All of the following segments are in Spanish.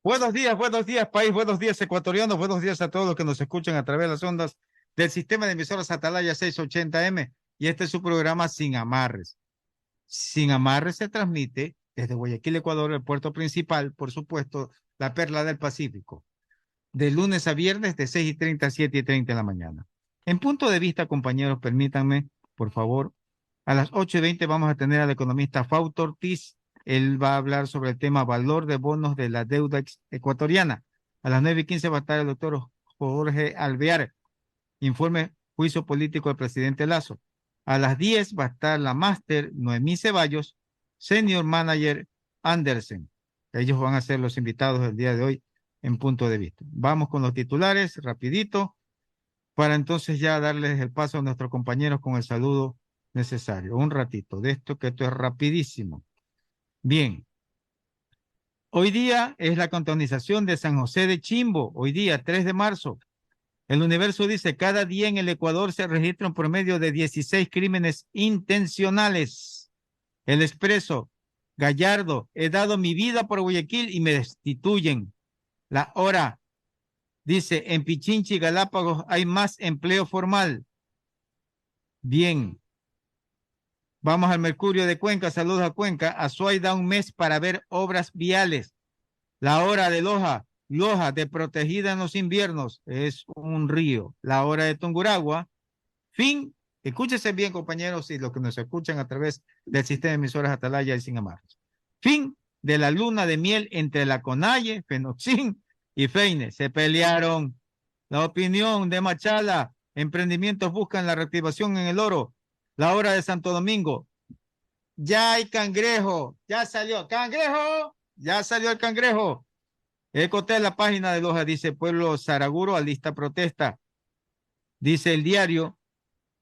Buenos días, país, buenos días, ecuatorianos, buenos días a todos los que nos escuchan a través de las ondas del sistema de emisoras Atalaya 680M. Y este es su programa Sin Amarres. Sin Amarres se transmite desde Guayaquil, Ecuador, el puerto principal, por supuesto, la perla del Pacífico, de lunes a viernes de 6:30 a 7:30 de la mañana. En punto de vista, compañeros, permítanme, por favor, a las 8:20 vamos a tener al economista Fausto Ortiz. Él va a hablar sobre el tema valor de bonos de la deuda ecuatoriana. A las 9:15 va a estar el doctor Jorge Alvear, informe juicio político del presidente Lazo. A las 10 va a estar la máster Noemí Ceballos, senior manager Andersen. Ellos van a ser los invitados del día de hoy en punto de vista. Vamos con los titulares, rapidito, para entonces ya darles el paso a nuestros compañeros con el saludo necesario. Un ratito de esto, que esto es rapidísimo. Bien, hoy día es la canonización de San José de Chimbo, hoy día 3 de marzo. El Universo dice, cada día en el Ecuador se registra un promedio de 16 crímenes intencionales. El Expreso, Gallardo, he dado mi vida por Guayaquil y me destituyen. La Hora dice, en Pichinchi, Galápagos hay más empleo formal. Bien, vamos al Mercurio de Cuenca, saludos a Cuenca. Azuay da un mes para ver obras viales. La Hora de Loja, Loja de protegida en los inviernos, es un río. La Hora de Tunguragua, fin, escúchese bien, compañeros, y los que nos escuchan a través del sistema de emisoras Atalaya y Sin Amarras. Fin de la luna de miel entre la Conalle, Fenoxin y Feine. Se pelearon. La opinión de Machala, emprendimientos buscan la reactivación en el oro. La Hora de Santo Domingo, ya hay cangrejo, ya salió, cangrejo, ya salió el cangrejo. Ecoté la página de Loja, dice Pueblo Saraguro, alista protesta. Dice el diario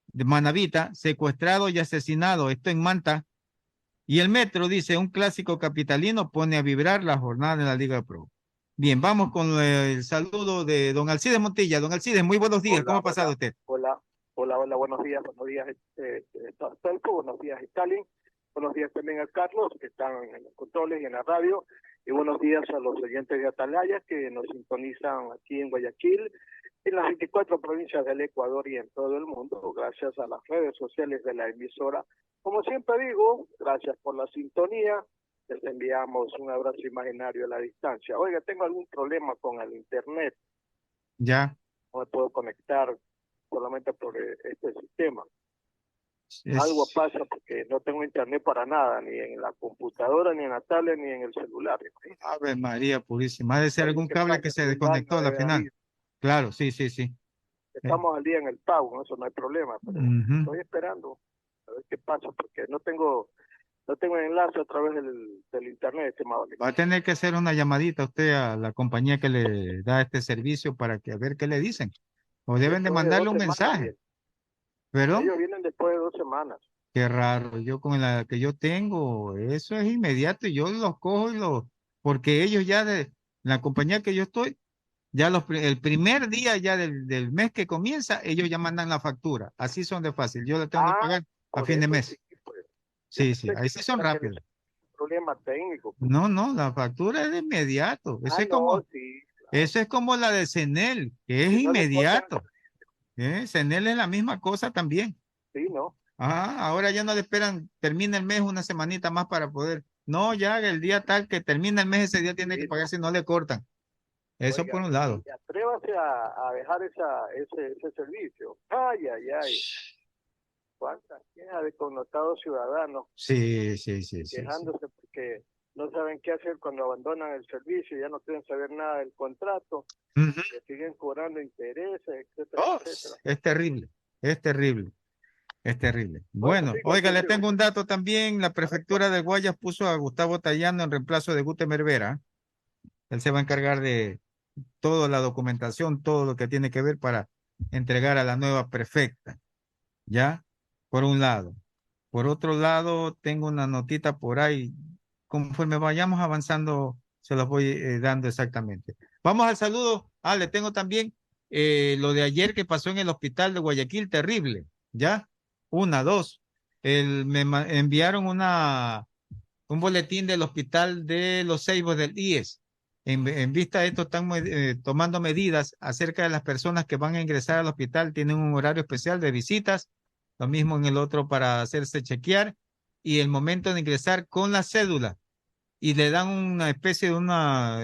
de Manavita, secuestrado y asesinado, esto en Manta. Y el Metro dice, un clásico capitalino pone a vibrar la jornada de la Liga Pro. Bien, vamos con el saludo de don Alcides Montilla. Don Alcides, muy buenos días. ¿Cómo ha pasado usted? Hola, buenos días, Tolpo, buenos días, Stalin, buenos días también a Carlos, que están en los controles y en la radio, y buenos días a los oyentes de Atalaya que nos sintonizan aquí en Guayaquil, en las 24 provincias del Ecuador y en todo el mundo, gracias a las redes sociales de la emisora. Como siempre digo, gracias por la sintonía, les enviamos un abrazo imaginario a la distancia. Oiga, tengo algún problema con el internet, Ya. no me puedo conectar solamente por este sistema. Algo pasa porque no tengo internet para nada, ni en la computadora, ni en la tablet, ni en el celular. Ave María Purísima. Ha de ser algún cable que se desconectó a la final. Claro, sí. Estamos al día en el pago, eso no hay problema, pero estoy esperando a ver qué pasa, porque no tengo enlace a través del internet, estimado. Va a tener que hacer una llamadita usted a la compañía que le da este servicio para que a ver qué le dicen. O deben de mandarle un mensaje. Pero ellos vienen después de 2 semanas. Qué raro. Yo con la que yo tengo, eso es inmediato y yo los cojo porque ellos ya de la compañía que yo estoy, ya el primer día ya del mes que comienza, ellos ya mandan la factura. Así son de fácil. Yo la tengo que pagar a fin de mes. Sí, ahí sí son rápidos. Problema técnico. No, la factura es de inmediato. Eso es como la de CENEL, que es inmediato. CENEL es la misma cosa también. Sí, ¿no? Ahora ya no le esperan, termina el mes una semanita más para poder. No, ya el día tal que termina el mes, ese día tiene que pagar si no le cortan. Eso por un lado. Atrévase a dejar ese servicio. Ay. ¿Cuántas quejas de connotados ciudadanos? Sí. Quejándose porque no saben qué hacer cuando abandonan el servicio, ya no quieren saber nada del contrato, que siguen cobrando intereses, etcétera. Es terrible. Bueno, oiga, le tengo un dato también. La prefectura de Guayas puso a Gustavo Tayano en reemplazo de Gute Mervera. Él se va a encargar de toda la documentación, todo lo que tiene que ver para entregar a la nueva prefecta. ¿Ya? Por un lado. Por otro lado, tengo una notita por ahí. Conforme vayamos avanzando, se los voy dando exactamente. Vamos al saludo. Le tengo también lo de ayer que pasó en el hospital de Guayaquil, terrible. ¿Ya? 1, 2. enviaron un boletín del hospital de Los Ceibos del IES. En vista de esto, están tomando medidas acerca de las personas que van a ingresar al hospital. Tienen un horario especial de visitas, lo mismo en el otro para hacerse chequear y el momento de ingresar con la cédula y le dan una especie una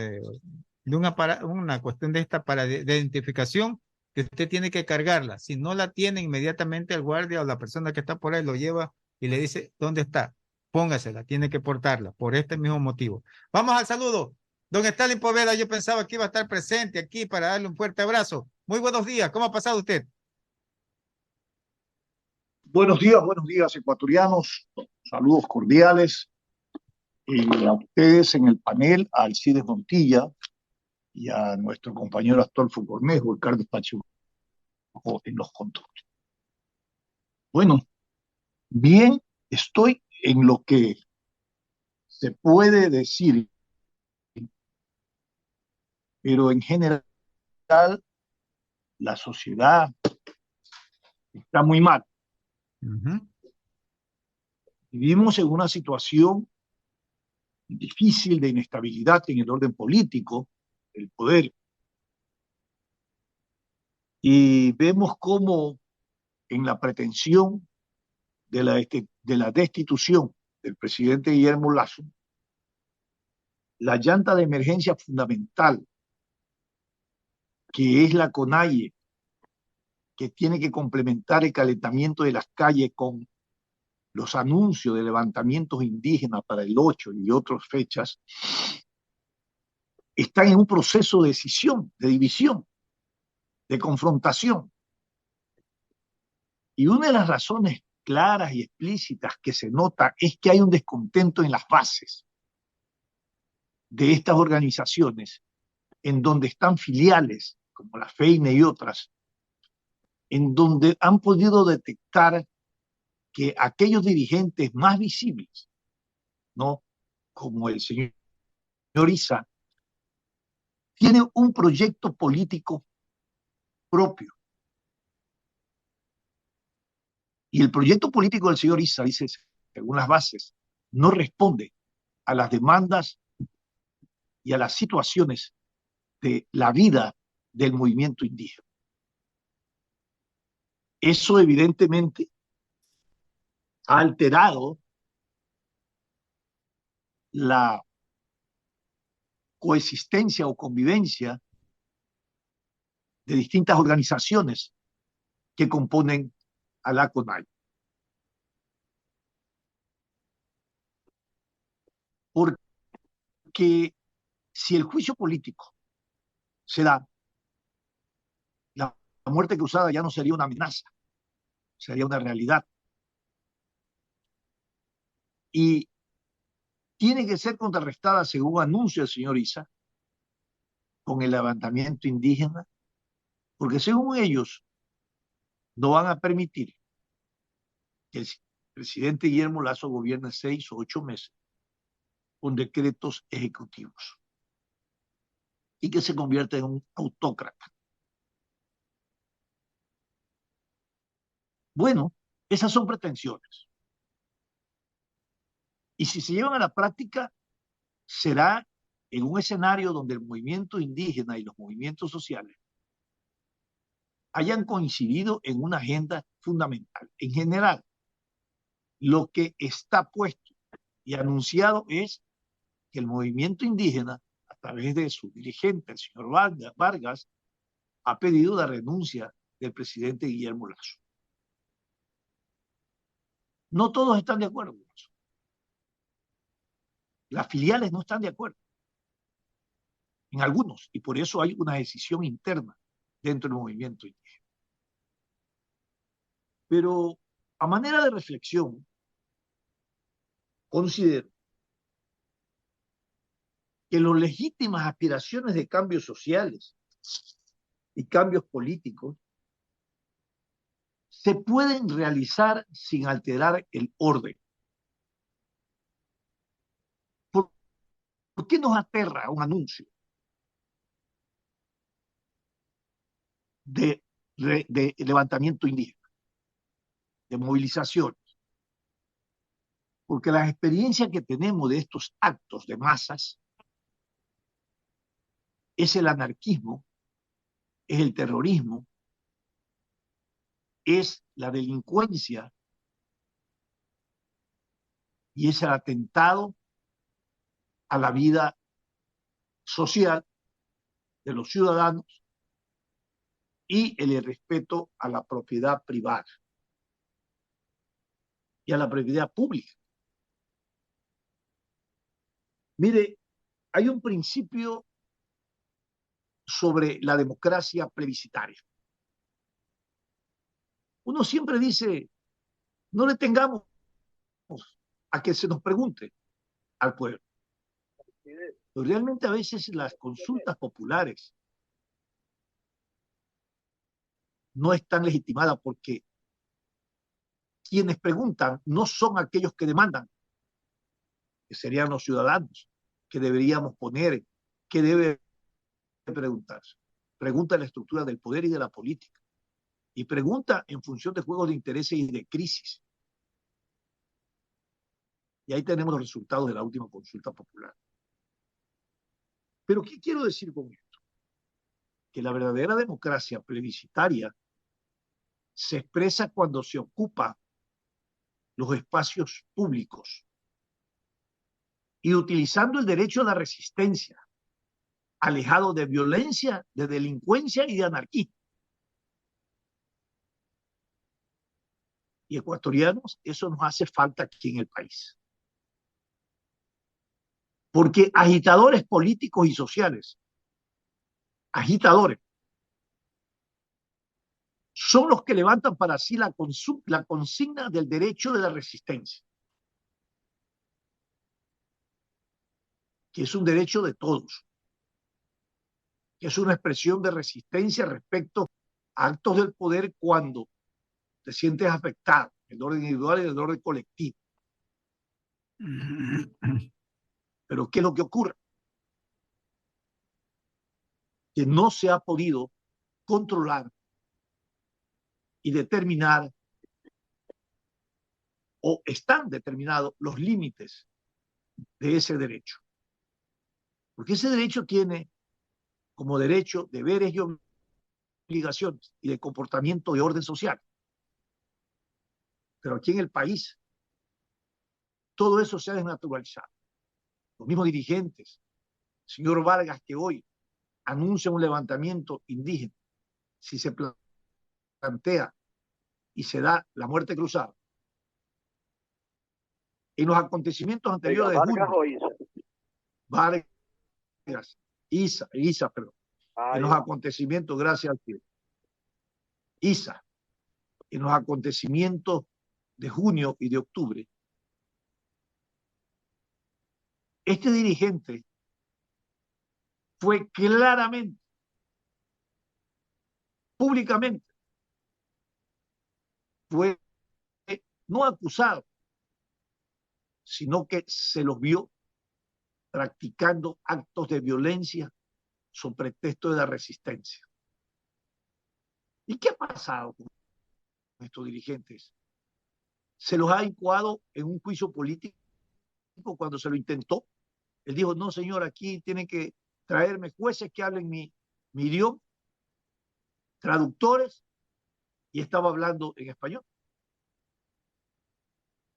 cuestión de esta para de identificación que usted tiene que cargarla. Si no la tiene, inmediatamente el guardia o la persona que está por ahí lo lleva y le dice, ¿dónde está? Póngasela, tiene que portarla, por este mismo motivo. Vamos al saludo. Don Stalin Poveda, yo pensaba que iba a estar presente aquí para darle un fuerte abrazo. Muy buenos días, ¿cómo ha pasado usted? Buenos días ecuatorianos, saludos cordiales a ustedes en el panel, a Alcides Montilla y a nuestro compañero Astolfo Cornejo, Ricardo Pacheco en los controles. Bueno, bien, estoy en lo que se puede decir, pero en general la sociedad está muy mal. Vivimos en una situación difícil de inestabilidad en el orden político, el poder, y vemos cómo en la pretensión de la destitución del presidente Guillermo Lasso, la llanta de emergencia fundamental, que es la CONAIE, que tiene que complementar el calentamiento de las calles con los anuncios de levantamientos indígenas para el 8 y otras fechas, están en un proceso de decisión, de división, de confrontación. Y una de las razones claras y explícitas que se nota es que hay un descontento en las bases de estas organizaciones, en donde están filiales, como la FEINE y otras, en donde han podido detectar que aquellos dirigentes más visibles, ¿no? Como el señor Issa, tienen un proyecto político propio. Y el proyecto político del señor Issa, dice, según las bases, no responde a las demandas y a las situaciones de la vida del movimiento indígena. Eso evidentemente ha alterado la coexistencia o convivencia de distintas organizaciones que componen a la CONAI. Porque si el juicio político se da, la muerte cruzada ya no sería una amenaza, sería una realidad. Y tiene que ser contrarrestada, según anuncia el señor Issa, con el levantamiento indígena, porque según ellos no van a permitir que el presidente Guillermo Lasso gobierne 6 o 8 meses con decretos ejecutivos y que se convierta en un autócrata. Bueno, esas son pretensiones. Y si se llevan a la práctica, será en un escenario donde el movimiento indígena y los movimientos sociales hayan coincidido en una agenda fundamental. En general, lo que está puesto y anunciado es que el movimiento indígena, a través de su dirigente, el señor Vargas, ha pedido la renuncia del presidente Guillermo Lasso. No todos están de acuerdo con eso. Las filiales no están de acuerdo en algunos, y por eso hay una decisión interna dentro del movimiento indígena. Pero a manera de reflexión, considero que las legítimas aspiraciones de cambios sociales y cambios políticos se pueden realizar sin alterar el orden. ¿Por qué nos aterra un anuncio de levantamiento indígena, de movilizaciones? porque las experiencias que tenemos de estos actos de masas es el anarquismo, es el terrorismo, es la delincuencia y es el atentado a la vida social de los ciudadanos y el irrespeto a la propiedad privada y a la propiedad pública. Mire, hay un principio sobre la democracia plebiscitaria. Uno siempre dice, no le tengamos a que se nos pregunte al pueblo. Pero realmente a veces las consultas populares no están legitimadas porque quienes preguntan no son aquellos que demandan, que serían los ciudadanos, que deberíamos poner, que debe preguntarse. Pregunta la estructura del poder y de la política. Y pregunta en función de juegos de intereses y de crisis. Y ahí tenemos los resultados de la última consulta popular. Pero ¿qué quiero decir con esto? Que la verdadera democracia plebiscitaria se expresa cuando se ocupa los espacios públicos y utilizando el derecho a la resistencia, alejado de violencia, de delincuencia y de anarquía. Y ecuatorianos, eso nos hace falta aquí en el país. Porque agitadores políticos y sociales, agitadores, son los que levantan para sí la consigna del derecho de la resistencia, que es un derecho de todos, que es una expresión de resistencia respecto a actos del poder cuando te sientes afectado, en el orden individual y en el orden colectivo. Pero ¿qué es lo que ocurre? Que no se ha podido controlar y determinar, o están determinados los límites de ese derecho. Porque ese derecho tiene como derecho deberes y obligaciones y de comportamiento de orden social. Pero aquí en el país todo eso se ha desnaturalizado. Los mismos dirigentes, el señor Vargas, que hoy anuncia un levantamiento indígena, si se plantea y se da la muerte cruzada. En los acontecimientos anteriores de ¿Vargas junio, o Isa? Vargas, Isa, perdón. En los acontecimientos, gracias al cielo. Isa, en los acontecimientos de junio y de octubre, este dirigente fue claramente, públicamente, fue no acusado, sino que se los vio practicando actos de violencia son pretexto de la resistencia. ¿Y qué ha pasado con estos dirigentes? Se los ha incoado en un juicio político cuando se lo intentó. Él dijo, no señor, aquí tienen que traerme jueces que hablen mi idioma, traductores, y estaba hablando en español.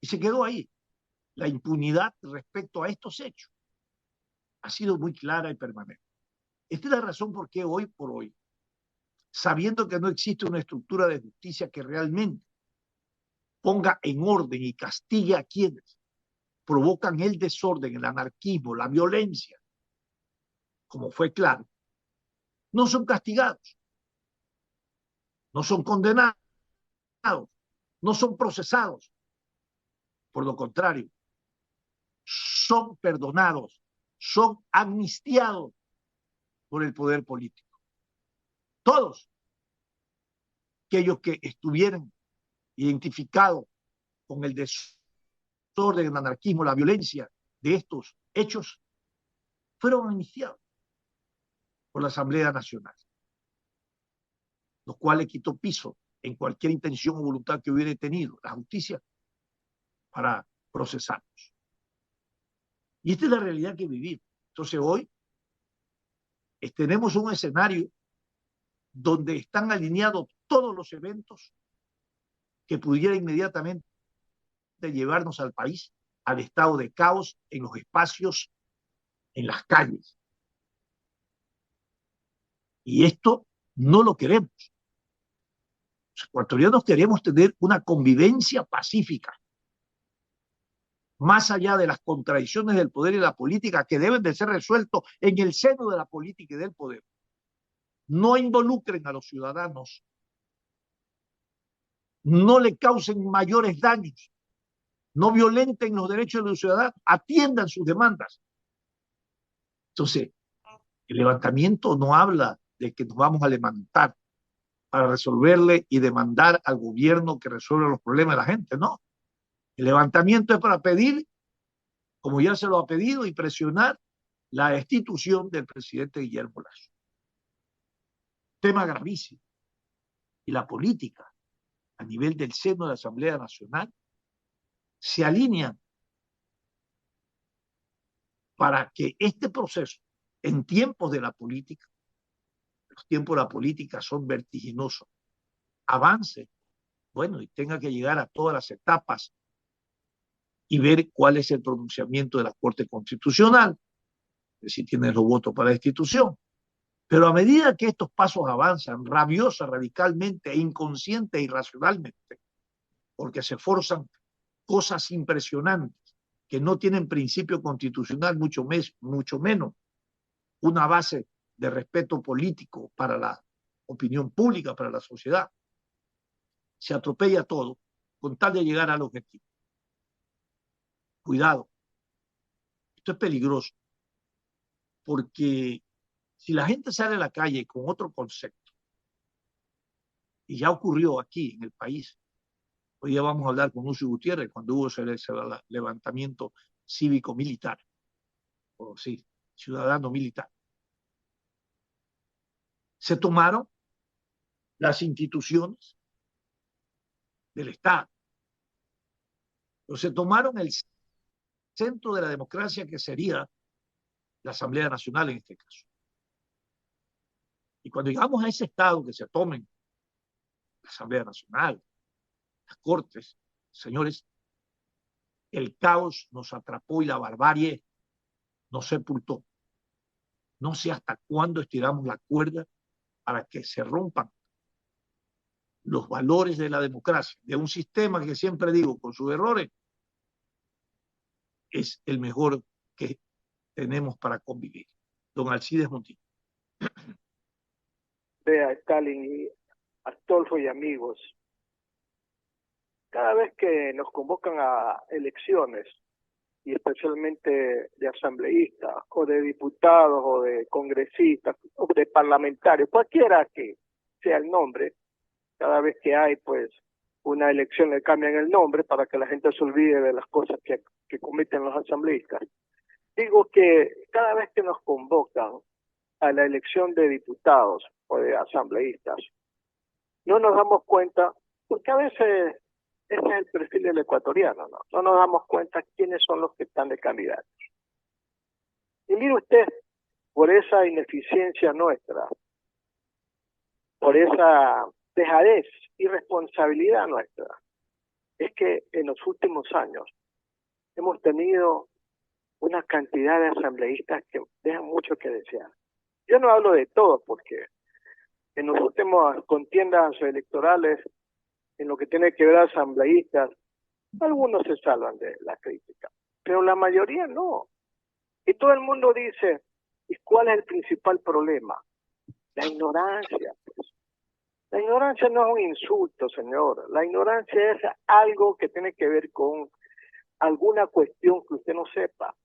Y se quedó ahí. La impunidad respecto a estos hechos ha sido muy clara y permanente. Esta es la razón por qué hoy por hoy, sabiendo que no existe una estructura de justicia que realmente ponga en orden y castigue a quienes provocan el desorden, el anarquismo, la violencia, como fue claro, no son castigados, no son condenados, no son procesados. Por lo contrario, son perdonados, son amnistiados por el poder político. Todos aquellos que estuvieran identificados con el desorden, el anarquismo, la violencia de estos hechos, fueron amnistiados por la Asamblea Nacional, lo cual le quitó piso en cualquier intención o voluntad que hubiera tenido la justicia para procesarlos. Y esta es la realidad que vivimos. Entonces hoy tenemos un escenario donde están alineados todos los eventos que pudiera inmediatamente llevarnos al país al estado de caos en los espacios, en las calles. Y esto no lo queremos. Los ecuatorianos queremos tener una convivencia pacífica, más allá de las contradicciones del poder y la política que deben de ser resueltos en el seno de la política y del poder. No involucren a los ciudadanos, no le causen mayores daños, no violenten los derechos de los ciudadanos, atiendan sus demandas. Entonces, el levantamiento no habla de que nos vamos a levantar para resolverle y demandar al gobierno que resuelva los problemas de la gente, no. El levantamiento es para pedir, como ya se lo ha pedido, y presionar la destitución del presidente Guillermo Lasso. Tema gravísimo. Y la política, a nivel del seno de la Asamblea Nacional, se alinean para que este proceso, en tiempos de la política, los tiempos de la política son vertiginosos, avance, bueno, y tenga que llegar a todas las etapas y ver cuál es el pronunciamiento de la Corte Constitucional, si tiene los votos para la destitución. Pero a medida que estos pasos avanzan rabiosa, radicalmente, e inconsciente e irracionalmente, porque se forzan cosas impresionantes que no tienen principio constitucional, mucho menos una base de respeto político para la opinión pública, para la sociedad, se atropella todo con tal de llegar al objetivo. Cuidado, esto es peligroso, porque si la gente sale a la calle con otro concepto, y ya ocurrió aquí en el país, hoy ya vamos a hablar con Lucio Gutiérrez cuando hubo ese levantamiento cívico-militar, o sí, ciudadano-militar. Se tomaron las instituciones del Estado, pero se tomaron el centro de la democracia, que sería la Asamblea Nacional en este caso. Y cuando llegamos a ese estado que se tomen la Asamblea Nacional, las Cortes, señores, el caos nos atrapó y la barbarie nos sepultó. No sé hasta cuándo estiramos la cuerda para que se rompan los valores de la democracia, de un sistema que siempre digo, con sus errores, es el mejor que tenemos para convivir. Don Alcides Montijo. Vea, Stalin y Astolfo y amigos, cada vez que nos convocan a elecciones, y especialmente de asambleístas, o de diputados, o de congresistas, o de parlamentarios, cualquiera que sea el nombre, cada vez que hay pues una elección le cambian el nombre para que la gente se olvide de las cosas que cometen los asambleístas. Digo que cada vez que nos convocan a la elección de diputados o de asambleístas, no nos damos cuenta, porque a veces ese es el perfil del ecuatoriano, ¿no? No nos damos cuenta quiénes son los que están de candidatos. Y mire usted, por esa ineficiencia nuestra, por esa dejadez, irresponsabilidad nuestra, es que en los últimos años hemos tenido una cantidad de asambleístas que dejan mucho que desear. Yo no hablo de todos, porque en los últimos contiendas electorales, en lo que tiene que ver a asambleístas, algunos se salvan de la crítica, pero la mayoría no. Y todo el mundo dice, ¿y cuál es el principal problema? La ignorancia. Pues. La ignorancia no es un insulto, señor. La ignorancia es algo que tiene que ver con alguna cuestión que usted no sepa.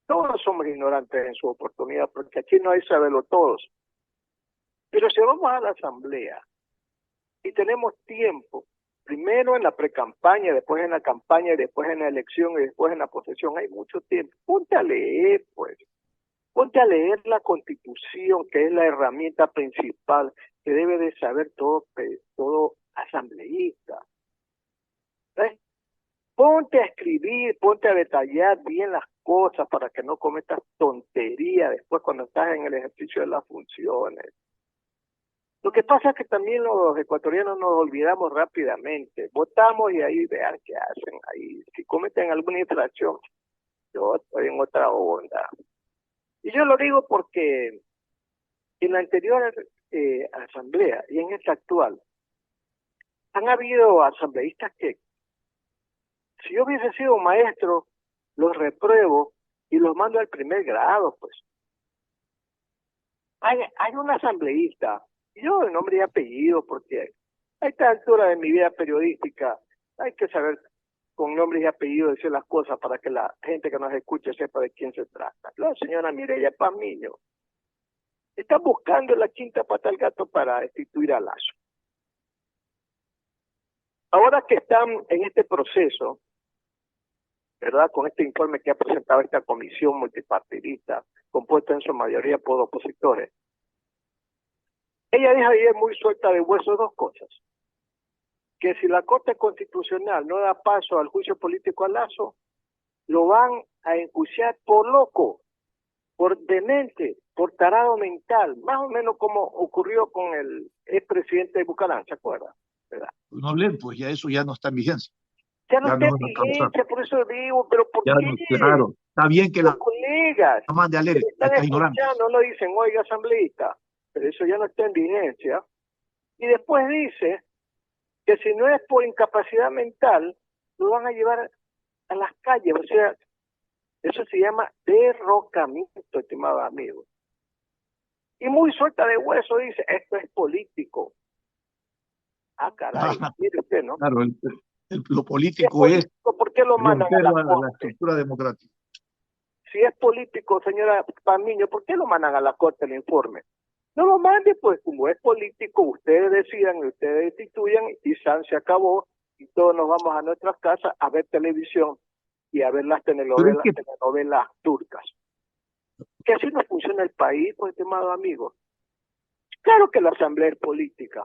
Todos somos ignorantes en su oportunidad, porque aquí no hay sabelotodos. Pero si vamos a la asamblea y tenemos tiempo, primero en la precampaña, después en la campaña, y después en la elección, y después en la posesión, hay mucho tiempo. Ponte a leer, pues. Ponte a leer la Constitución, que es la herramienta principal que debe de saber todo asambleísta. ¿Ves? Ponte a escribir, ponte a detallar bien las cosas para que no cometas tonterías después cuando estás en el ejercicio de las funciones. Lo que pasa es que también los ecuatorianos nos olvidamos rápidamente. Votamos y ahí vean qué hacen ahí. Si cometen alguna infracción, yo estoy en otra onda. Y yo lo digo porque en la anterior asamblea y en esta actual, han habido asambleístas que, si yo hubiese sido maestro, los repruebo y los mando al primer grado, pues. Hay un asambleísta, y yo de nombre y apellido, porque a esta altura de mi vida periodística hay que saber con nombres y apellidos decir las cosas para que la gente que nos escuche sepa de quién se trata. La señora Mireya Pazmiño está buscando la quinta pata al gato para destituir a Lasso. Ahora que están en este proceso, ¿verdad? Con este informe que ha presentado esta comisión multipartidista, compuesta en su mayoría por opositores, ella deja ayer muy suelta de hueso dos cosas. Que si la Corte Constitucional no da paso al juicio político a Lasso, lo van a enjuiciar por loco, por demente, por tarado mental, más o menos como ocurrió con el expresidente de Bucaram, ¿se acuerda? ¿Verdad? No leen, pues ya eso ya no está en vigencia. Ya no Ya está no en van a causar. vigencia, por eso digo, pero ¿por Ya qué? no, claro, está bien que Los la colegas mande a que leer, me están está ignorante. escuchando no dicen, oiga, asambleísta, pero eso ya no está en vigencia. Y después dice que si no es por incapacidad mental, lo van a llevar a las calles. O sea, eso se llama derrocamiento, estimado amigo. Y muy suelta de hueso dice, esto es político. Ah, caray, mire usted, ¿no? Claro, lo Si político es político, ¿por qué lo mandan a romper la la corte? estructura democrática. Si es político, señora Pazmiño, ¿por qué lo mandan a la corte el informe? No lo mande, pues como es político, ustedes decidan, ustedes destituyan y San se acabó y todos nos vamos a nuestras casas a ver televisión y a ver las telenovelas, telenovelas turcas. Que así no funciona el país, pues, estimado amigo. Claro que la asamblea es política,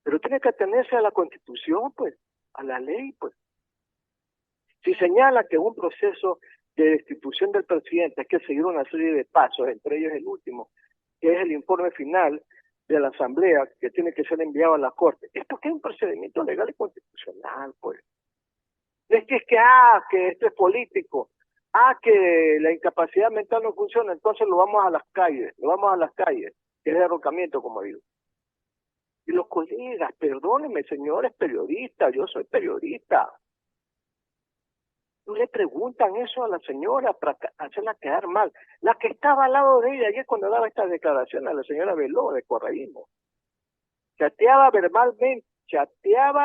pero tiene que atenerse a la Constitución, pues, a la ley, pues. Si señala que un proceso de destitución del presidente hay que seguir una serie de pasos, entre ellos el último, que es el informe final de la Asamblea, que tiene que ser enviado a la Corte. Es porque hay un procedimiento legal y constitucional, pues. No es que que esto es político, que la incapacidad mental no funciona, entonces lo vamos a las calles, que es derrocamiento, como digo. Y los colegas, perdónenme, señores periodistas, yo soy periodista. No le preguntan eso a la señora para hacerla quedar mal. La que estaba al lado de ella ayer cuando daba esta declaración a la señora Veló de correísmo. Chateaba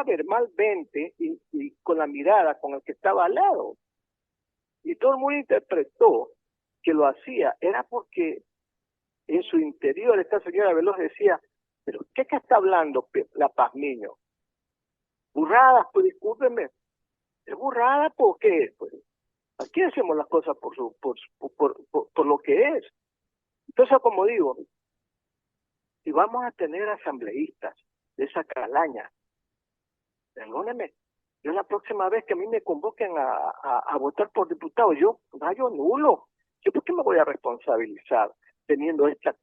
verbalmente y con la mirada con el que estaba al lado. Y todo el mundo interpretó que lo hacía. Era porque en su interior esta señora Veló decía, pero ¿qué está hablando la Pazmiño? Burradas, pues discúlpenme. ¿Es burrada por qué? Pues aquí hacemos las cosas por lo que es. Entonces, como digo, si vamos a tener asambleístas de esa calaña, perdónenme, yo la próxima vez que a mí me convoquen a votar por diputado, yo rayo nulo. ¿Yo por qué me voy a responsabilizar teniendo esta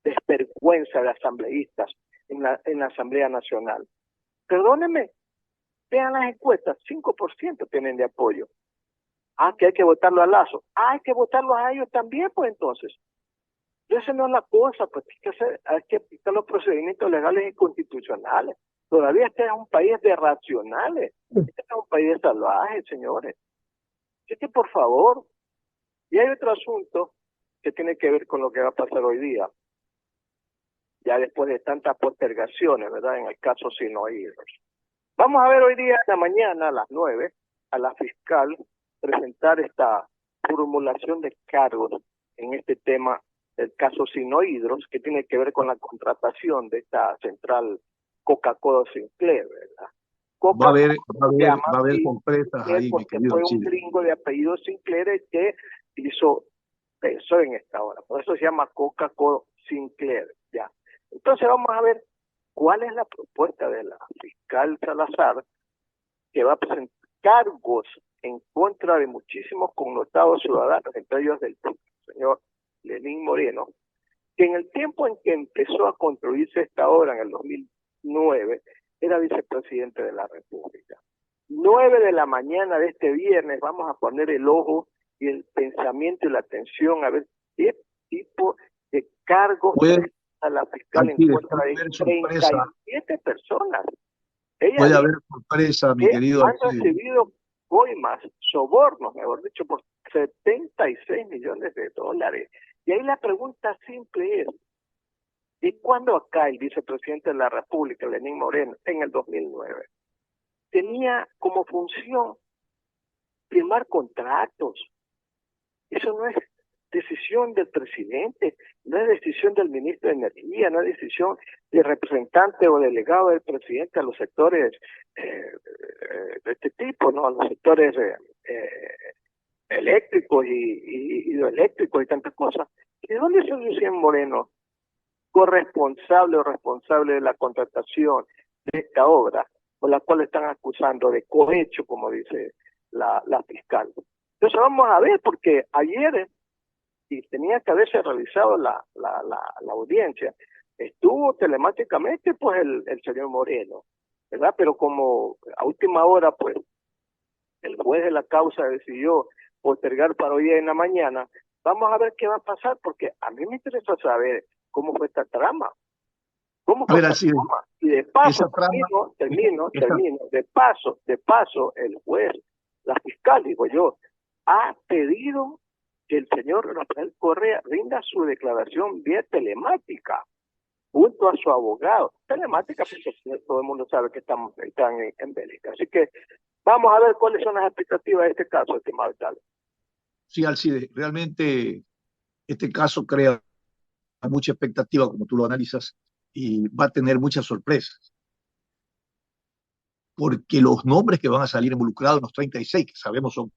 desvergüenza de asambleístas en la Asamblea Nacional? Perdónenme, vean las encuestas, 5% tienen de apoyo. Que hay que votarlo a Lasso. Hay que votarlos a ellos también, pues entonces. Esa no es la cosa, pues hay que aplicar los procedimientos legales y constitucionales. Todavía este es un país de racionales. Este es un país de salvajes, señores. Así que, por favor. Y hay otro asunto que tiene que ver con lo que va a pasar hoy día. Ya después de tantas postergaciones, ¿verdad? En el caso Sinohydros. Vamos a ver hoy día en la mañana a las 9 a la fiscal presentar esta formulación de cargos en este tema del caso Sinohydros, que tiene que ver con la contratación de esta central Coca-Cola Sinclair, ¿verdad? Va a haber compresas ahí, mi querido fue un Chile. gringo de apellido Sinclair que hizo eso en esta hora. Por eso se llama Coca-Cola Sinclair, ya. Entonces vamos a ver cuál es la propuesta de la fiscal Salazar que va a presentar, cargos en contra de muchísimos connotados ciudadanos, entre ellos del señor Lenín Moreno, que en el tiempo en que empezó a construirse esta obra, en el 2009, era vicepresidente de la República. 9 de la mañana de este viernes vamos a poner el ojo y el pensamiento y la atención a ver qué tipo de cargos a la fiscal en contra de 37 personas. Puede haber sorpresa, mi querido. Han recibido coimas, sobornos, mejor dicho, por 76 millones de dólares. Y ahí la pregunta simple es, ¿y cuándo acá el vicepresidente de la República, Lenín Moreno, en el 2009, tenía como función firmar contratos? Eso no es decisión del presidente, no es decisión del ministro de Energía, no es decisión del representante o delegado del presidente a los sectores de este tipo, ¿no? A los sectores eléctricos y hidroeléctricos y tantas cosas. ¿De dónde es Luciano Moreno, corresponsable o responsable de la contratación de esta obra, por la cual están acusando de cohecho, como dice la fiscal? Entonces vamos a ver, porque ayer, y tenía que haberse realizado la audiencia, estuvo telemáticamente pues el señor Moreno, ¿verdad? Pero como a última hora pues el juez de la causa decidió postergar para hoy en la mañana, vamos a ver qué va a pasar, porque a mí me interesa saber cómo fue esta trama. ¿Cómo fue esta trama? Y de paso, termino, de paso, el juez, la fiscal, digo yo, ha pedido que el señor Rafael Correa rinda su declaración vía telemática, junto a su abogado. Telemática, porque todo el mundo sabe que están en Bélgica. Así que vamos a ver cuáles son las expectativas de este caso, estimado tal. Sí, Alcide, realmente este caso crea mucha expectativa, como tú lo analizas, y va a tener muchas sorpresas. Porque los nombres que van a salir involucrados en los 36, que sabemos son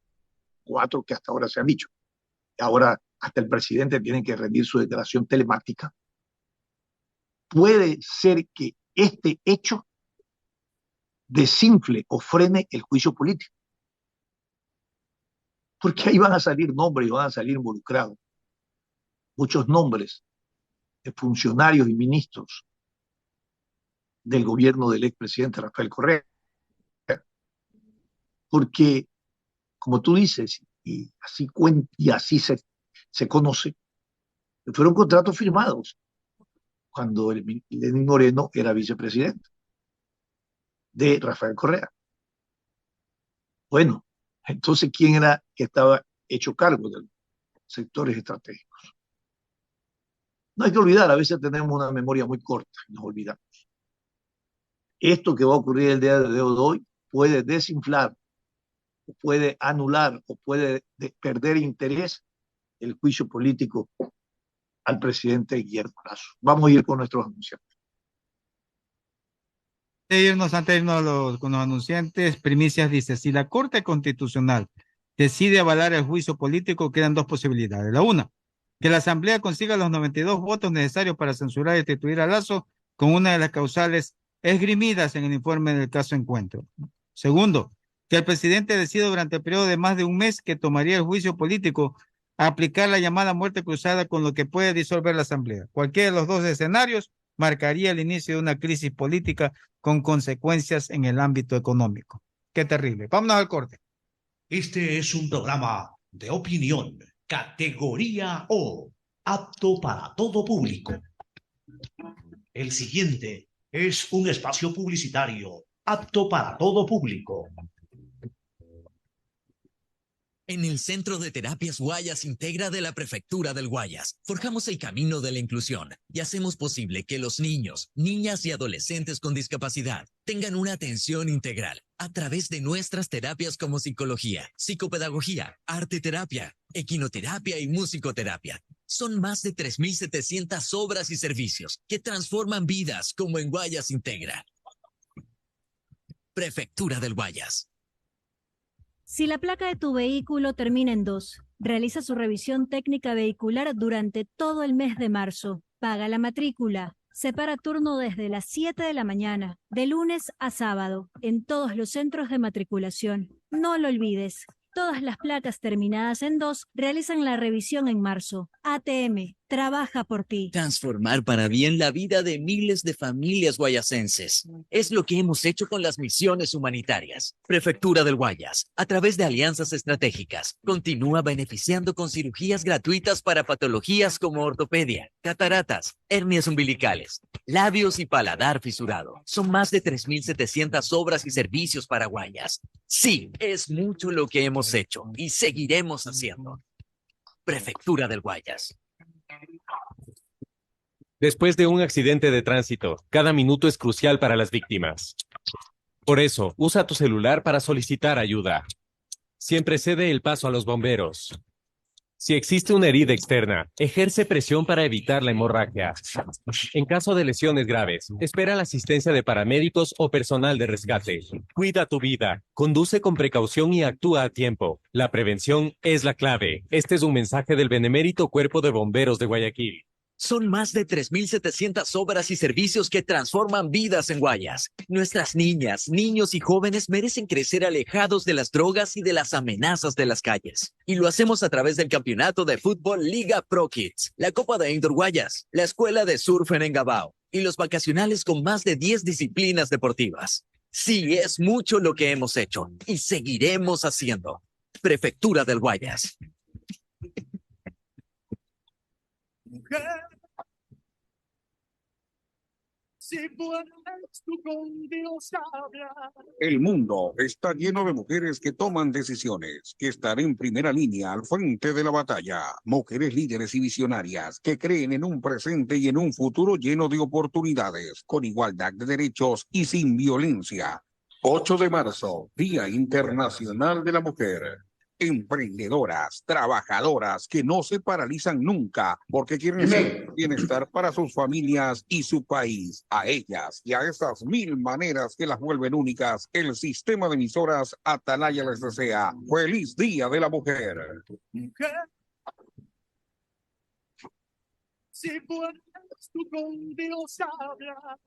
4 que hasta ahora se han dicho, ahora hasta el presidente tiene que rendir su declaración telemática, puede ser que este hecho desinfle o frene el juicio político. Porque ahí van a salir nombres y van a salir involucrados muchos nombres de funcionarios y ministros del gobierno del expresidente Rafael Correa. Porque, como tú dices, y así se conoce, fueron contratos firmados cuando Lenín Moreno era vicepresidente de Rafael Correa. Bueno, entonces, ¿quién era que estaba hecho cargo de los sectores estratégicos? No hay que olvidar, a veces tenemos una memoria muy corta y nos olvidamos. Esto que va a ocurrir el día de hoy puede desinflar, o puede anular, o puede perder interés el juicio político al presidente Guillermo Lasso. Vamos a ir con nuestros anunciantes. Antes de irnos con los anunciantes, Primicias dice, si la Corte Constitucional decide avalar el juicio político, quedan 2 posibilidades. La una, que la Asamblea consiga los 92 votos necesarios para censurar y destituir a Lasso con una de las causales esgrimidas en el informe del caso Encuentro. Segundo, que el presidente decida durante el periodo de más de un mes que tomaría el juicio político aplicar la llamada muerte cruzada, con lo que puede disolver la Asamblea. Cualquiera de los 2 escenarios marcaría el inicio de una crisis política con consecuencias en el ámbito económico. Qué terrible. Vámonos al corte. Este es un programa de opinión, categoría O, apto para todo público. El siguiente es un espacio publicitario apto para todo público. En el Centro de Terapias Guayas Integra de la Prefectura del Guayas, forjamos el camino de la inclusión y hacemos posible que los niños, niñas y adolescentes con discapacidad tengan una atención integral a través de nuestras terapias como psicología, psicopedagogía, arteterapia, equinoterapia y musicoterapia. Son más de 3.700 obras y servicios que transforman vidas, como en Guayas Integra. Prefectura del Guayas. Si la placa de tu vehículo termina en 2, realiza su revisión técnica vehicular durante todo el mes de marzo. Paga la matrícula, Separa turno desde las 7 de la mañana, de lunes a sábado, en todos los centros de matriculación. No lo olvides. Todas las placas terminadas en 2 realizan la revisión en marzo. ATM, trabaja por ti. Transformar para bien la vida de miles de familias guayasenses. Es lo que hemos hecho con las misiones humanitarias. Prefectura del Guayas, a través de alianzas estratégicas, continúa beneficiando con cirugías gratuitas para patologías como ortopedia, cataratas, hernias umbilicales, labios y paladar fisurado. Son más de 3.700 obras y servicios para Guayas. Sí, es mucho lo que hemos hecho y seguiremos haciendo. Prefectura del Guayas. Después de un accidente de tránsito, cada minuto es crucial para las víctimas. Por eso, usa tu celular para solicitar ayuda. Siempre cede el paso a los bomberos. Si existe una herida externa, ejerce presión para evitar la hemorragia. En caso de lesiones graves, espera la asistencia de paramédicos o personal de rescate. Cuida tu vida, conduce con precaución y actúa a tiempo. La prevención es la clave. Este es un mensaje del Benemérito Cuerpo de Bomberos de Guayaquil. Son más de 3.700 obras y servicios que transforman vidas en Guayas. Nuestras niñas, niños y jóvenes merecen crecer alejados de las drogas y de las amenazas de las calles. Y lo hacemos a través del campeonato de fútbol Liga Pro Kids, la Copa de Indoor Guayas, la Escuela de Surf en Engabao y los vacacionales con más de 10 disciplinas deportivas. Sí, es mucho lo que hemos hecho y seguiremos haciendo. Prefectura del Guayas. Mujer, si puedes tú con Dios hablar. El mundo está lleno de mujeres que toman decisiones, que están en primera línea al frente de la batalla. Mujeres líderes y visionarias que creen en un presente y en un futuro lleno de oportunidades, con igualdad de derechos y sin violencia. 8 de marzo, Día Internacional de la Mujer. Emprendedoras, trabajadoras que no se paralizan nunca porque quieren ser bienestar para sus familias y su país. A ellas y a esas 1000 maneras que las vuelven únicas, el sistema de emisoras Atalaya les desea feliz Día de la Mujer. Mujer, si puedes tú con Dios hablar.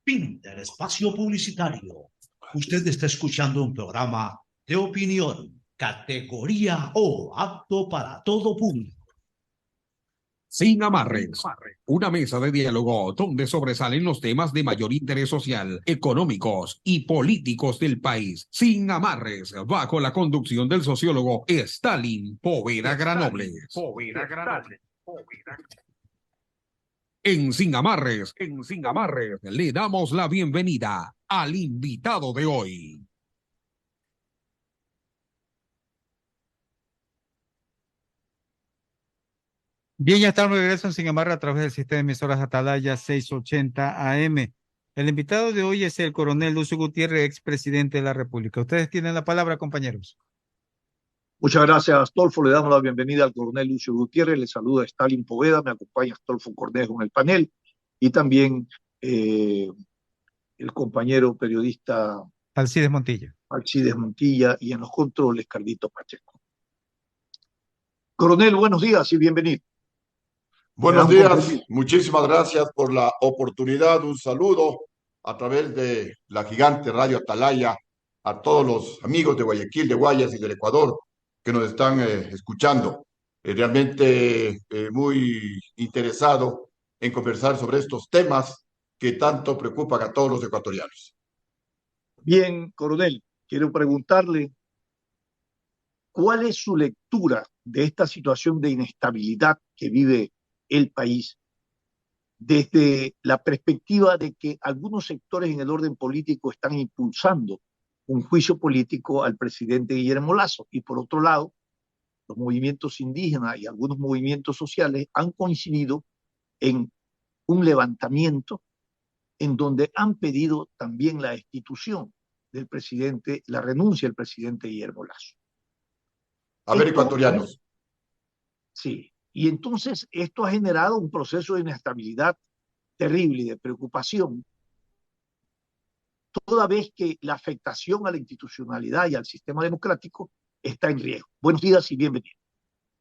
Fin del espacio publicitario. Usted está escuchando un programa de opinión, categoría O, apto para todo público. Sin amarres, una mesa de diálogo donde sobresalen los temas de mayor interés social, económicos y políticos del país. Sin amarres, bajo la conducción del sociólogo Stalin Poveda Granobles. En Sin Amarres, le damos la bienvenida al invitado de hoy. Bien, ya estamos de regreso en Sin Amarre a través del sistema de emisoras Atalaya 680 AM. El invitado de hoy es el coronel Lucio Gutiérrez, expresidente de la República. Ustedes tienen la palabra, compañeros. Muchas gracias, Astolfo. Le damos la bienvenida al coronel Lucio Gutiérrez. Le saluda Stalin Poveda. Me acompaña Astolfo Cornejo en el panel. Y también el compañero periodista Alcides Montilla. Alcides Montilla y en los controles, Carlito Pacheco. Coronel, buenos días y bienvenido. Buenos días, muchísimas gracias por la oportunidad. Un saludo a través de la gigante Radio Atalaya a todos los amigos de Guayaquil, de Guayas y del Ecuador que nos están escuchando. Realmente muy interesado en conversar sobre estos temas que tanto preocupan a todos los ecuatorianos. Bien, coronel, quiero preguntarle cuál es su lectura de esta situación de inestabilidad que vive el país desde la perspectiva de que algunos sectores en el orden político están impulsando un juicio político al presidente Guillermo Lasso y por otro lado los movimientos indígenas y algunos movimientos sociales han coincidido en un levantamiento en donde han pedido también la destitución del presidente, la renuncia del presidente Guillermo Lasso. A ver, ecuatorianos. Sí, y entonces esto ha generado un proceso de inestabilidad terrible y de preocupación, toda vez que la afectación a la institucionalidad y al sistema democrático está en riesgo. Buenos días y bienvenido.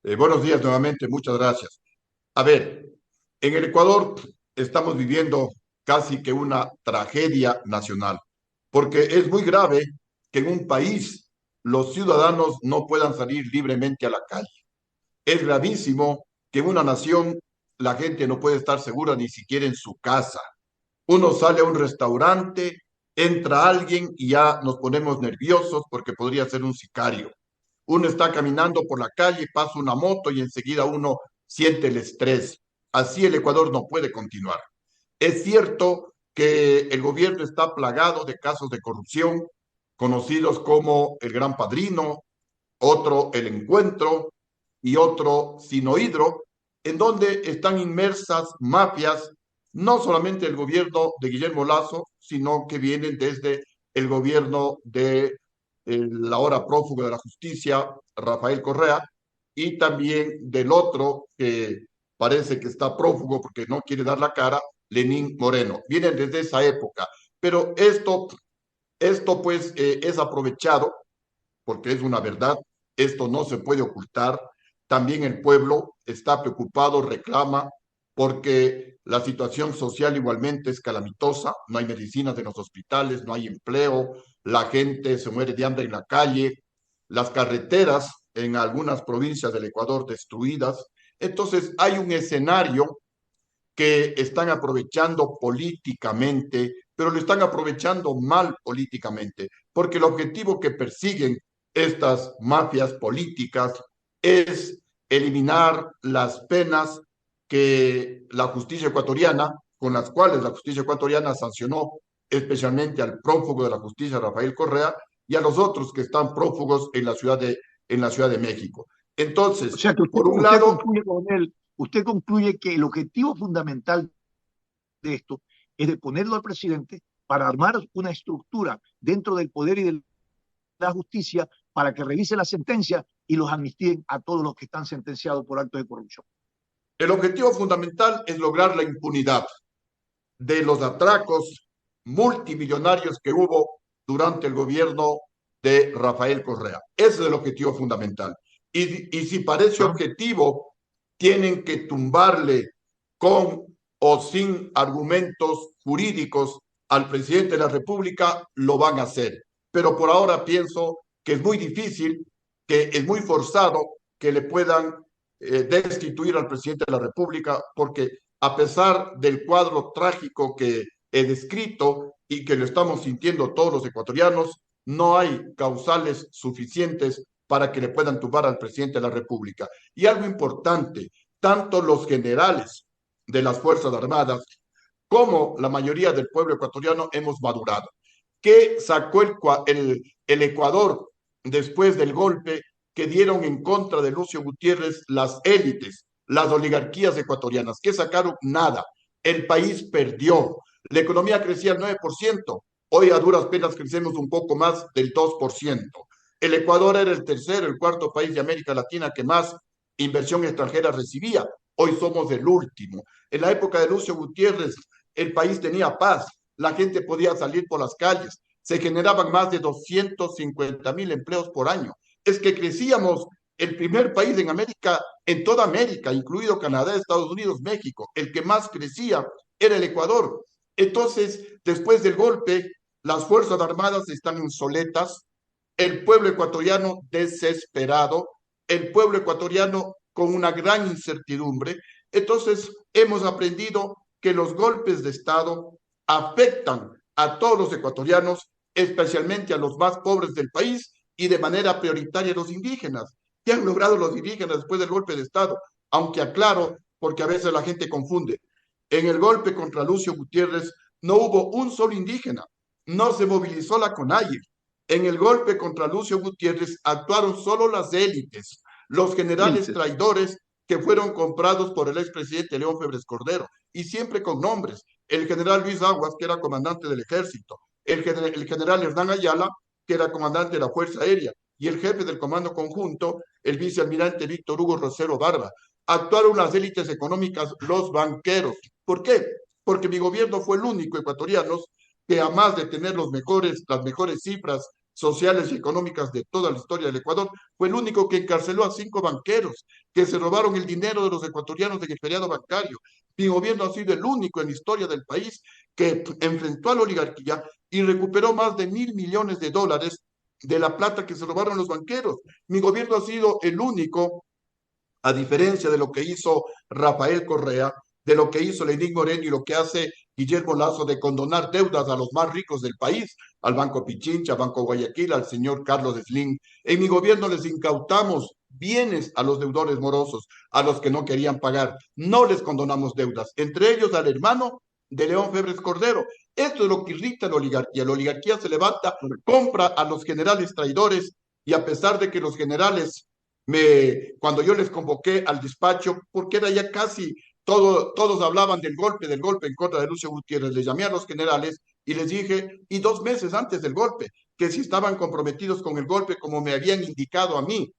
Buenos días nuevamente, muchas gracias. A ver, en el Ecuador estamos viviendo casi que una tragedia nacional, porque es muy grave que en un país los ciudadanos no puedan salir libremente a la calle. Es gravísimo que en una nación la gente no puede estar segura ni siquiera en su casa. Uno sale a un restaurante, entra alguien y ya nos ponemos nerviosos porque podría ser un sicario. Uno está caminando por la calle, pasa una moto y enseguida uno siente el estrés. Así el Ecuador no puede continuar. Es cierto que el gobierno está plagado de casos de corrupción, conocidos como el Gran Padrino, otro el Encuentro y otro Sinohidro, en donde están inmersas mafias, no solamente del gobierno de Guillermo Lasso, sino que vienen desde el gobierno de el ahora prófugo de la justicia, Rafael Correa, y también del otro que parece que está prófugo porque no quiere dar la cara, Lenín Moreno. Vienen desde esa época, pero esto pues es aprovechado porque es una verdad, esto no se puede ocultar. También el pueblo está preocupado, reclama, porque la situación social igualmente es calamitosa, no hay medicinas en los hospitales, no hay empleo, la gente se muere de hambre en la calle, las carreteras en algunas provincias del Ecuador destruidas. Entonces hay un escenario que están aprovechando políticamente, pero lo están aprovechando mal políticamente, porque el objetivo que persiguen estas mafias políticas es eliminar las penas que la justicia ecuatoriana, con las cuales la justicia ecuatoriana sancionó especialmente al prófugo de la justicia, Rafael Correa, y a los otros que están prófugos en la Ciudad de México. Entonces, O sea que por un lado, usted concluye que el objetivo fundamental de esto es de ponerlo al presidente para armar una estructura dentro del poder y de la justicia para que revise la sentencia y los amnistíen a todos los que están sentenciados por actos de corrupción. el objetivo fundamental es lograr la impunidad de los atracos multimillonarios que hubo durante el gobierno de Rafael Correa. Ese es el objetivo fundamental. Y si para ese objetivo tienen que tumbarle con o sin argumentos jurídicos al presidente de la República, lo van a hacer. Pero por ahora pienso que es muy difícil, que es muy forzado que le puedan destituir al presidente de la República, porque a pesar del cuadro trágico que he descrito y que lo estamos sintiendo todos los ecuatorianos, no hay causales suficientes para que le puedan tumbar al presidente de la República. Y algo importante, tanto los generales de las Fuerzas Armadas como la mayoría del pueblo ecuatoriano hemos madurado. ¿Qué sacó el Ecuador después del golpe que dieron en contra de Lucio Gutiérrez las élites, las oligarquías ecuatorianas? ¿Qué sacaron? Nada. El país perdió. La economía crecía al 9%. Hoy a duras penas crecemos un poco más del 2%. El Ecuador era el tercer, el cuarto país de América Latina que más inversión extranjera recibía. Hoy somos el último. En la época de Lucio Gutiérrez, el país tenía paz, la gente podía salir por las calles, se generaban más de 250,000 empleos por año. Es que crecíamos el primer país en América, en toda América, incluido Canadá, Estados Unidos, México. El que más crecía era el Ecuador. Entonces, después del golpe, las Fuerzas Armadas están insoletas, el pueblo ecuatoriano desesperado, el pueblo ecuatoriano con una gran incertidumbre. Entonces, hemos aprendido que los golpes de Estado afectan a todos los ecuatorianos, especialmente a los más pobres del país y de manera prioritaria a los indígenas. ¿Qué han logrado los indígenas después del golpe de Estado? Aunque aclaro, porque a veces la gente confunde. En el golpe contra Lucio Gutiérrez no hubo un solo indígena, no se movilizó la CONAIE. En el golpe contra Lucio Gutiérrez actuaron solo las élites, los generales traidores que fueron comprados por el expresidente León Febres Cordero, y siempre con nombres. El general Luis Aguas, que era comandante del ejército, el general Hernán Ayala, que era comandante de la Fuerza Aérea, y el jefe del Comando Conjunto, el vicealmirante Víctor Hugo Rosero Barba. Actuaron las élites económicas, los banqueros. ¿Por qué? Porque mi gobierno fue el único ecuatoriano que, a más de tener las mejores cifras sociales y económicas de toda la historia del Ecuador. Fue el único que encarceló a 5 banqueros que se robaron el dinero de los ecuatorianos en el feriado bancario. Mi gobierno ha sido el único en la historia del país que enfrentó a la oligarquía y recuperó más de $1.000 millones de la plata que se robaron los banqueros. Mi gobierno ha sido el único, a diferencia de lo que hizo Rafael Correa, de lo que hizo Lenín Moreno y lo que hace Guillermo Lazo, de condonar deudas a los más ricos del país, al Banco Pichincha, al Banco Guayaquil, al señor Carlos Slim. En mi gobierno les incautamos bienes a los deudores morosos, a los que no querían pagar. No les condonamos deudas, entre ellos al hermano de León Febres Cordero. Esto es lo que irrita a la oligarquía. La oligarquía se levanta, compra a los generales traidores, y a pesar de que los generales, cuando yo les convoqué al despacho, porque era ya casi todos hablaban del golpe en contra de Lucio Gutiérrez, les llamé a los generales y les dije, y 2 meses antes del golpe, que si estaban comprometidos con el golpe, como me habían indicado a mí,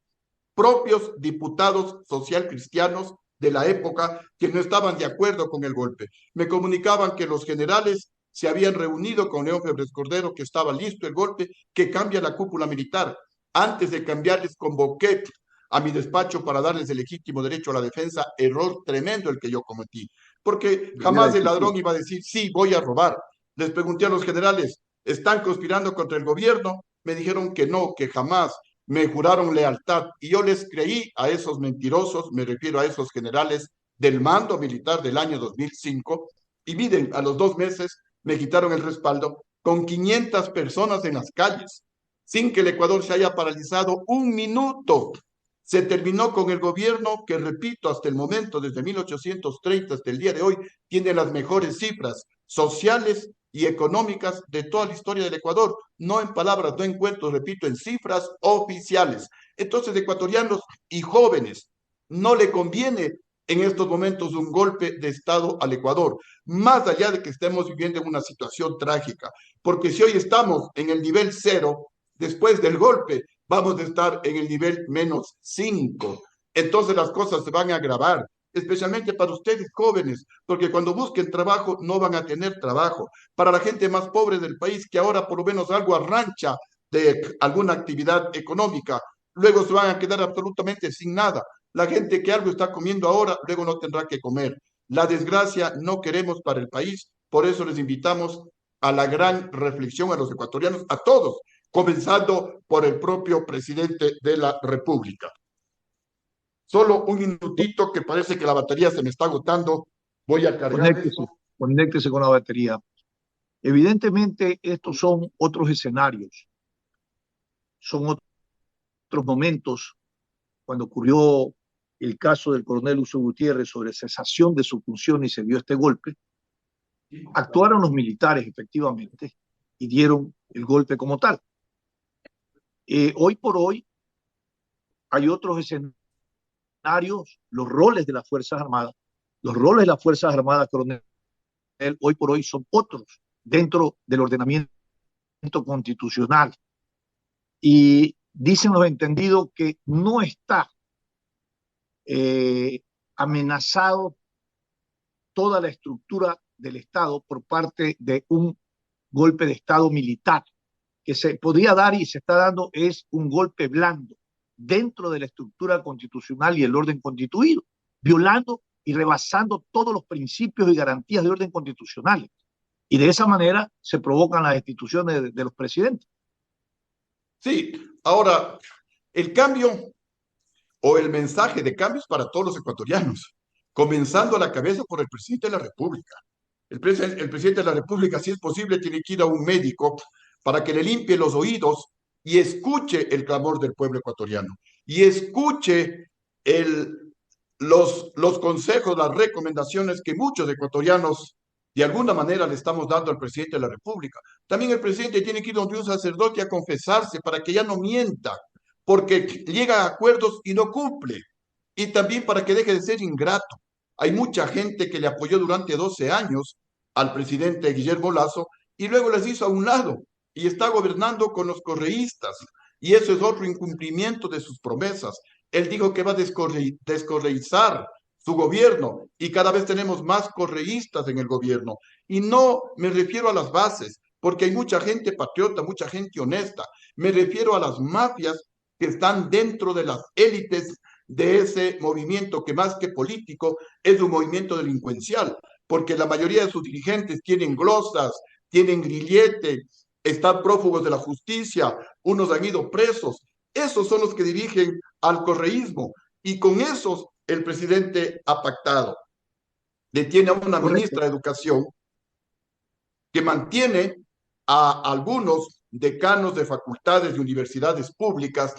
propios diputados social cristianos de la época que no estaban de acuerdo con el golpe. Me comunicaban que los generales se habían reunido con León Febres Cordero, que estaba listo el golpe, que cambia la cúpula militar. Antes de cambiarles, convoqué a mi despacho para darles el legítimo derecho a la defensa. Error tremendo el que yo cometí, porque jamás el ladrón iba a decir, sí, voy a robar. Les pregunté a los generales, ¿están conspirando contra el gobierno? Me dijeron que no, que jamás. Me juraron lealtad y yo les creí a esos mentirosos, me refiero a esos generales del mando militar del año 2005, y miren, a los 2 meses me quitaron el respaldo con 500 personas en las calles, sin que el Ecuador se haya paralizado un minuto. Se terminó con el gobierno que, repito, hasta el momento, desde 1830 hasta el día de hoy, tiene las mejores cifras sociales y económicas de toda la historia del Ecuador, no en palabras, no en cuentos, repito, en cifras oficiales. Entonces, ecuatorianos y jóvenes, no le conviene en estos momentos un golpe de Estado al Ecuador, más allá de que estemos viviendo en una situación trágica, porque si hoy estamos en el nivel 0, después del golpe vamos a estar en el nivel -5. Entonces las cosas se van a agravar, especialmente para ustedes jóvenes, porque cuando busquen trabajo no van a tener trabajo. Para la gente más pobre del país, que ahora por lo menos algo arrancha de alguna actividad económica, luego se van a quedar absolutamente sin nada. La gente que algo está comiendo ahora, luego no tendrá que comer. La desgracia no queremos para el país, por eso les invitamos a la gran reflexión a los ecuatorianos, a todos, comenzando por el propio presidente de la República. Solo un minutito, que parece que la batería se me está agotando. Voy a cargar. Conéctese con la batería. Evidentemente, estos son otros escenarios, son otros momentos. Cuando ocurrió el caso del coronel Lucio Gutiérrez sobre cesación de su función y se dio este golpe, actuaron los militares efectivamente y dieron el golpe como tal. Hoy por hoy hay otros escenarios, los roles de las Fuerzas Armadas. Los roles de las Fuerzas Armadas, coronel, hoy por hoy son otros dentro del ordenamiento constitucional. Y dicen los entendidos que no está amenazado toda la estructura del Estado por parte de un golpe de Estado militar. Que se podría dar y se está dando es un golpe blando dentro de la estructura constitucional y el orden constituido, violando y rebasando todos los principios y garantías de orden constitucionales. Y de esa manera se provocan las destituciones de los presidentes. Sí, ahora, el cambio o el mensaje de cambios para todos los ecuatorianos, comenzando a la cabeza por el presidente de la República. El presidente de la República, si es posible, tiene que ir a un médico para que le limpie los oídos y escuche el clamor del pueblo ecuatoriano y escuche los consejos, las recomendaciones que muchos ecuatorianos de alguna manera le estamos dando al presidente de la República. También el presidente tiene que ir donde un sacerdote a confesarse para que ya no mienta, porque llega a acuerdos y no cumple, y también para que deje de ser ingrato. Hay mucha gente que le apoyó durante 12 años al presidente Guillermo Lazo y luego les hizo a un lado y está gobernando con los correístas, y eso es otro incumplimiento de sus promesas. Él dijo que va a descorreizar su gobierno y cada vez tenemos más correístas en el gobierno. Y no me refiero a las bases, porque hay mucha gente patriota, mucha gente honesta. Me refiero a las mafias que están dentro de las élites de ese movimiento que más que político es un movimiento delincuencial, porque la mayoría de sus dirigentes tienen glosas, tienen grillete, están prófugos de la justicia, unos han ido presos. Esos son los que dirigen al correísmo y con esos el presidente ha pactado. Detiene a una ministra de Educación que mantiene a algunos decanos de facultades de universidades públicas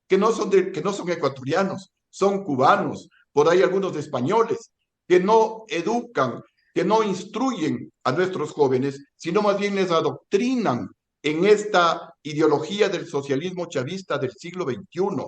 que no son ecuatorianos, son cubanos, por ahí algunos de españoles, que no educan, que no instruyen a nuestros jóvenes, sino más bien les adoctrinan en esta ideología del socialismo chavista del siglo XXI.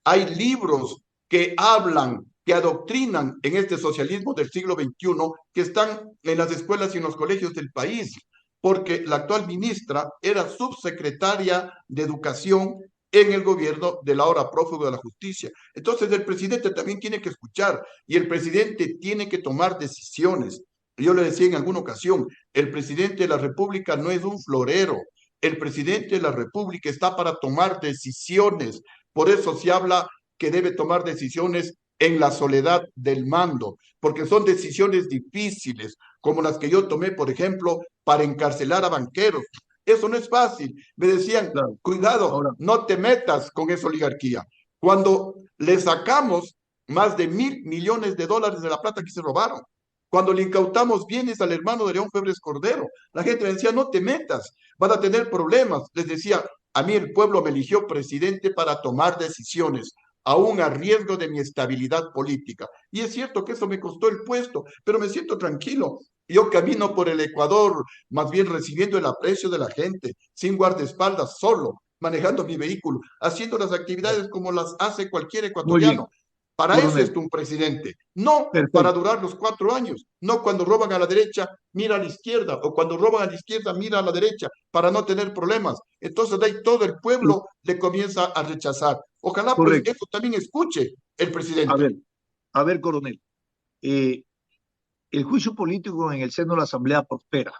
Hay libros que hablan, que adoctrinan en este socialismo del siglo XXI, que están en las escuelas y en los colegios del país, porque la actual ministra era subsecretaria de Educación en el gobierno del ahora prófugo de la justicia. Entonces el presidente también tiene que escuchar y el presidente tiene que tomar decisiones. Yo le decía en alguna ocasión, el presidente de la República no es un florero, el presidente de la República está para tomar decisiones. Por eso se habla que debe tomar decisiones en la soledad del mando, porque son decisiones difíciles, como las que yo tomé, por ejemplo, para encarcelar a banqueros. Eso no es fácil. Me decían, claro, cuidado, ahora, no te metas con esa oligarquía. Cuando le sacamos más de $1.000 millones de la plata que se robaron, cuando le incautamos bienes al hermano de León Febres Cordero, la gente me decía, no te metas, van a tener problemas. Les decía, a mí el pueblo me eligió presidente para tomar decisiones, aún a riesgo de mi estabilidad política. Y es cierto que eso me costó el puesto, pero me siento tranquilo. Yo camino por el Ecuador, más bien recibiendo el aprecio de la gente, sin guardaespaldas, solo, manejando mi vehículo, haciendo las actividades como las hace cualquier ecuatoriano. Para eso es un presidente, no para durar los 4 años, no cuando roban a la derecha, mira a la izquierda, o cuando roban a la izquierda, mira a la derecha, para no tener problemas. Entonces de ahí todo el pueblo le comienza a rechazar. Ojalá pues eso también escuche el presidente. A ver, coronel, el juicio político en el seno de la Asamblea prospera.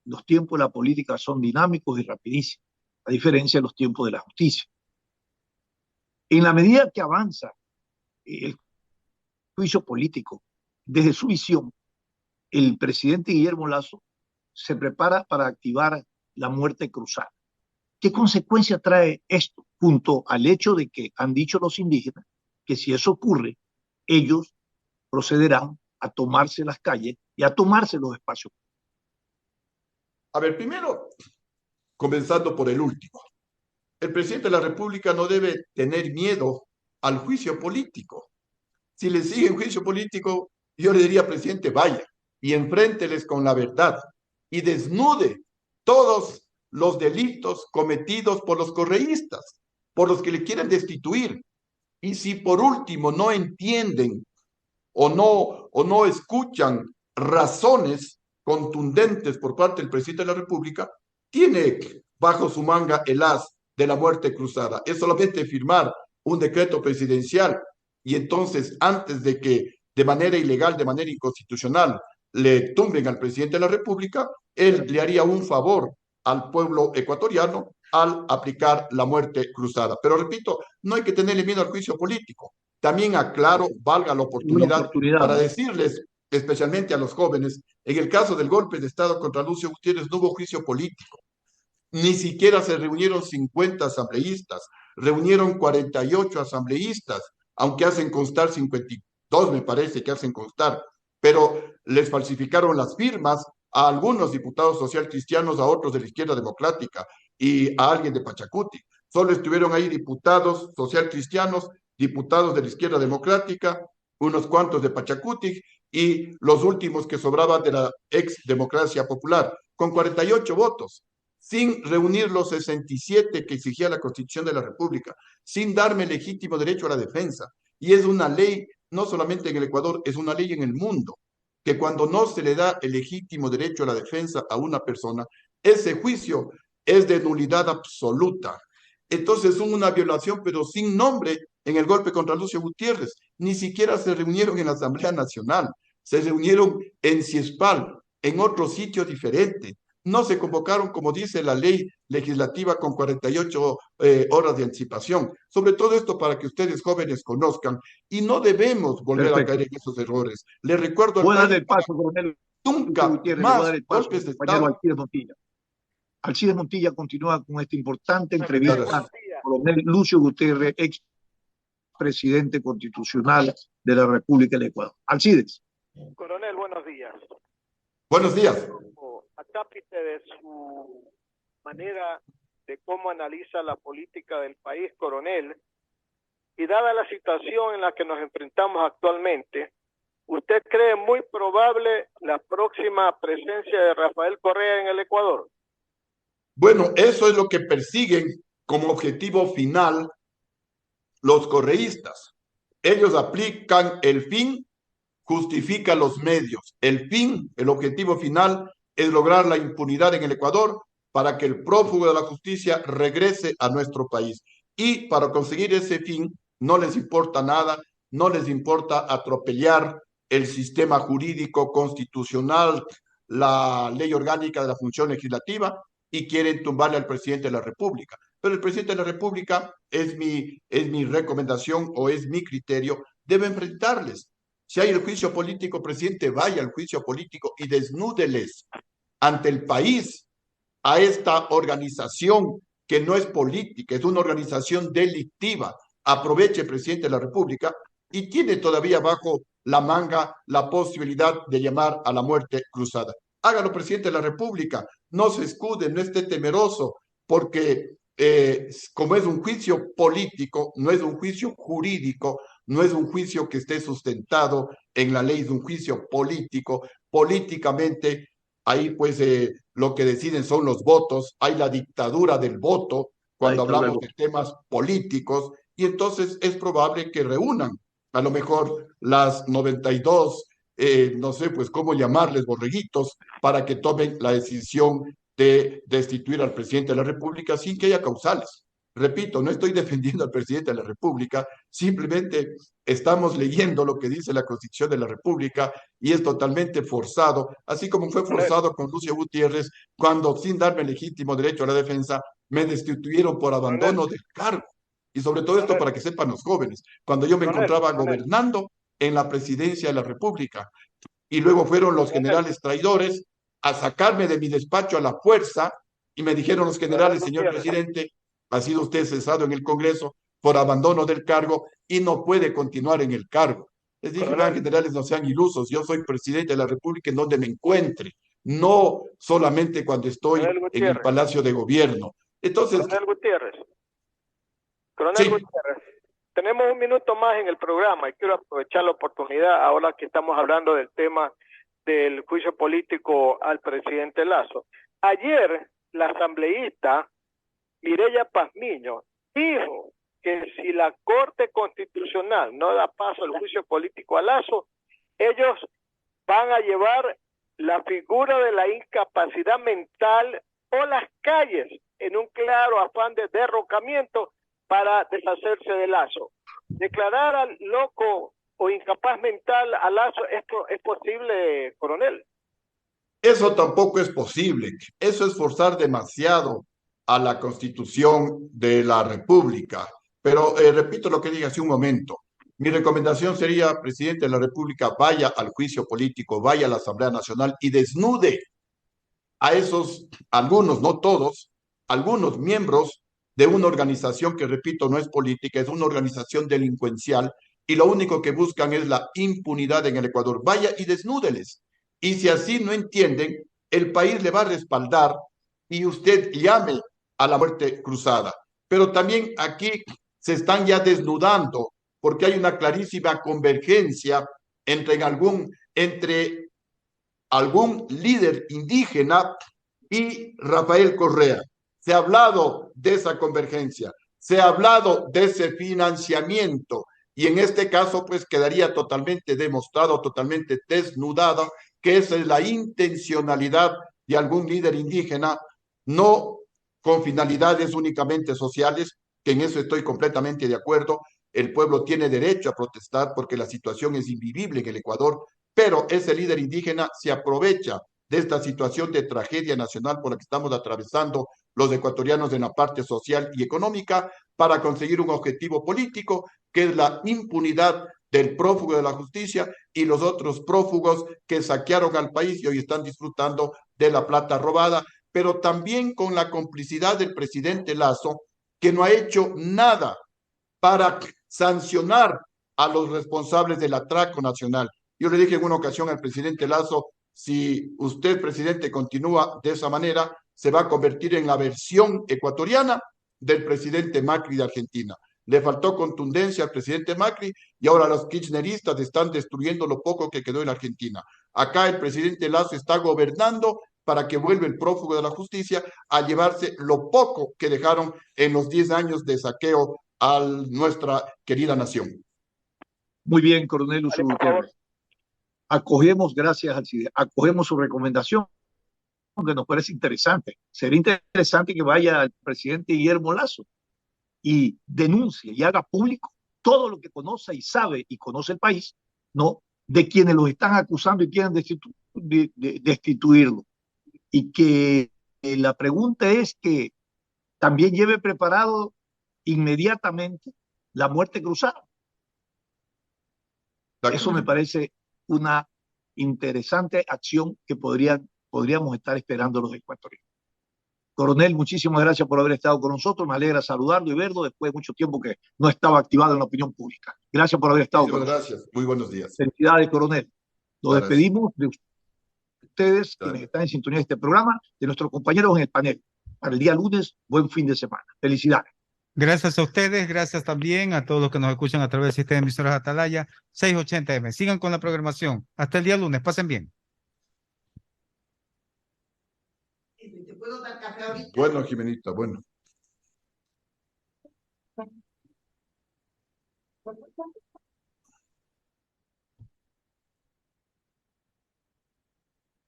Los tiempos de la política son dinámicos y rapidísimos, a diferencia de los tiempos de la justicia. En la medida que avanza el juicio político, desde su visión, el presidente Guillermo Lasso se prepara para activar la muerte cruzada. ¿Qué consecuencia trae esto? Junto al hecho de que han dicho los indígenas que si eso ocurre, ellos procederán a tomarse las calles y a tomarse los espacios. A ver, primero, comenzando por el último. El presidente de la República no debe tener miedo al juicio político. Si le siguen juicio político, yo le diría, presidente, vaya y enfrénteles con la verdad y desnude todos los delitos cometidos por los correístas, por los que le quieren destituir. Y si por último no entienden o no escuchan razones contundentes por parte del presidente de la República, tiene bajo su manga el as de la muerte cruzada. Es solamente firmar un decreto presidencial y entonces antes de que de manera ilegal, de manera inconstitucional, le tumben al presidente de la República, él le haría un favor al pueblo ecuatoriano al aplicar la muerte cruzada. Pero repito, no hay que tenerle miedo al juicio político. También aclaro, valga la oportunidad para decirles, especialmente a los jóvenes, en el caso del golpe de Estado contra Lucio Gutiérrez no hubo juicio político. Ni siquiera se reunieron 50 asambleístas, reunieron 48 asambleístas, aunque hacen constar 52, me parece que hacen constar, pero les falsificaron las firmas a algunos diputados social cristianos, a otros de la izquierda democrática y a alguien de Pachacuti. Solo estuvieron ahí diputados social cristianos, diputados de la izquierda democrática, unos cuantos de Pachacuti y los últimos que sobraban de la ex democracia popular, con 48 votos, sin reunir los 67 que exigía la Constitución de la República, sin darme legítimo derecho a la defensa. Y es una ley, no solamente en el Ecuador, es una ley en el mundo, que cuando no se le da el legítimo derecho a la defensa a una persona, ese juicio es de nulidad absoluta. Entonces, una violación, pero sin nombre, en el golpe contra Lucio Gutiérrez. Ni siquiera se reunieron en la Asamblea Nacional, se reunieron en Ciespal, en otro sitio diferente. no se convocaron, como dice la ley legislativa, con 48 horas de anticipación. Sobre todo esto para que ustedes jóvenes conozcan, y no debemos volver a caer en esos errores. Les recuerdo al Voy a dar país, el paso, coronel nunca Gutiérrez, le voy a más dar el paso golpes de al compañero Estado. Alcides Montilla. Alcides Montilla continúa con esta importante Coronel, entrevista. buenos días. Coronel Lucio Gutiérrez, ex presidente constitucional de la República del Ecuador. Alcides. Coronel, buenos días. Buenos días. A cápite de su manera de cómo analiza la política del país, coronel, y dada la situación en la que nos enfrentamos actualmente, ¿usted cree muy probable la próxima presencia de Rafael Correa en el Ecuador? Bueno, eso es lo que persiguen como objetivo final los correístas. Ellos aplican el fin, justifican los medios. El fin, el objetivo final es lograr la impunidad en el Ecuador para que el prófugo de la justicia regrese a nuestro país. Y para conseguir ese fin no les importa nada, no les importa atropellar el sistema jurídico constitucional, la ley orgánica de la función legislativa, y quieren tumbarle al presidente de la República. Pero el presidente de la República, es mi recomendación o es mi criterio, debe enfrentarles. Si hay el juicio político, presidente, vaya al juicio político y desnúdeles ante el país a esta organización que no es política, es una organización delictiva. Aproveche, presidente de la República, y tiene todavía bajo la manga la posibilidad de llamar a la muerte cruzada. Hágalo, presidente de la República, no se escude, no esté temeroso, porque como es un juicio político, no es un juicio jurídico, no es un juicio que esté sustentado en la ley, es un juicio político. Políticamente, ahí pues lo que deciden son los votos, hay la dictadura del voto cuando hablamos de temas políticos, y entonces es probable que reúnan a lo mejor las 92, no sé pues cómo llamarles, borreguitos, para que tomen la decisión de destituir al presidente de la República sin que haya causales. Repito, no estoy defendiendo al presidente de la República, simplemente estamos leyendo lo que dice la Constitución de la República y es totalmente forzado, así como fue forzado con Lucio Gutiérrez cuando, sin darme legítimo derecho a la defensa, me destituyeron por abandono del cargo. Y sobre todo esto para que sepan los jóvenes, cuando yo me encontraba gobernando en la presidencia de la República y luego fueron los generales traidores a sacarme de mi despacho a la fuerza y me dijeron los generales, señor presidente, ha sido usted cesado en el Congreso por abandono del cargo y no puede continuar en el cargo. Les dije, generales, no sean ilusos, yo soy presidente de la República en donde me encuentre, no solamente cuando estoy en el Palacio de Gobierno. Entonces, Coronel Gutiérrez, sí. Gutiérrez, tenemos un minuto más en el programa y quiero aprovechar la oportunidad ahora que estamos hablando del tema del juicio político al presidente Lasso. Ayer la asambleísta Mireya Pazmiño dijo que si la Corte Constitucional no da paso al juicio político a Lasso, ellos van a llevar la figura de la incapacidad mental o las calles en un claro afán de derrocamiento para deshacerse de Lasso. Declarar al loco o incapaz mental a Lasso, ¿esto es posible, coronel? Eso tampoco es posible. Eso es forzar demasiado a la Constitución de la República. Pero repito lo que dije hace un momento. Mi recomendación sería, presidente de la República, vaya al juicio político, vaya a la Asamblea Nacional y desnude a esos, algunos, no todos, algunos miembros de una organización que, repito, no es política, es una organización delincuencial y lo único que buscan es la impunidad en el Ecuador. Vaya y desnúdeles. Y si así no entienden, el país le va a respaldar y usted llame a la muerte cruzada. Pero también aquí se están ya desnudando porque hay una clarísima convergencia entre algún líder indígena y Rafael Correa. Se ha hablado de esa convergencia, se ha hablado de ese financiamiento y en este caso pues quedaría totalmente demostrado, totalmente desnudado que esa es la intencionalidad de algún líder indígena, no con finalidades únicamente sociales, que en eso estoy completamente de acuerdo. El pueblo tiene derecho a protestar porque la situación es invivible en el Ecuador, pero ese líder indígena se aprovecha de esta situación de tragedia nacional por la que estamos atravesando los ecuatorianos en la parte social y económica para conseguir un objetivo político, que es la impunidad del prófugo de la justicia y los otros prófugos que saquearon al país y hoy están disfrutando de la plata robada, pero también con la complicidad del presidente Lasso, que no ha hecho nada para sancionar a los responsables del atraco nacional. Yo le dije en una ocasión al presidente Lasso, si usted, presidente, continúa de esa manera, se va a convertir en la versión ecuatoriana del presidente Macri de Argentina. Le faltó contundencia al presidente Macri y ahora los kirchneristas están destruyendo lo poco que quedó en Argentina. Acá el presidente Lasso está gobernando para que vuelva el prófugo de la justicia a llevarse lo poco que dejaron en los 10 años de saqueo a nuestra querida nación. Muy bien, coronel Lucio Gutiérrez. Acogemos, gracias, acogemos su recomendación, que nos parece interesante. Sería interesante que vaya el presidente Guillermo Lasso y denuncie y haga público todo lo que conoce y sabe y conoce el país, ¿no? De quienes los están acusando y quieren destituirlo. Y que la pregunta es que también lleve preparado inmediatamente la muerte cruzada. Eso me parece una interesante acción que podríamos estar esperando los ecuatorianos. Coronel, muchísimas gracias por haber estado con nosotros. Me alegra saludarlo y verlo después de mucho tiempo que no estaba activado en la opinión pública. Gracias por haber estado con nosotros. Gracias, muy buenos días. Felicidades, coronel. Nos despedimos de ustedes, quienes están en sintonía de este programa, de nuestros compañeros en el panel. Para el día lunes, buen fin de semana. Felicidades. Gracias a ustedes, gracias también a todos los que nos escuchan a través del sistema de emisoras Atalaya 680M. Sigan con la programación. Hasta el día lunes. Pasen bien. ¿Te puedo dar café ahorita? Bueno, Jimenita, bueno.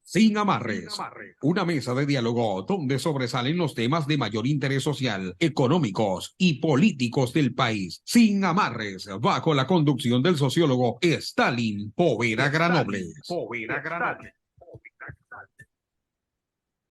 Sin amarres, una mesa de diálogo donde sobresalen los temas de mayor interés social, económicos y políticos del país. Sin amarres, bajo la conducción del sociólogo Stalin Poveda Granobles.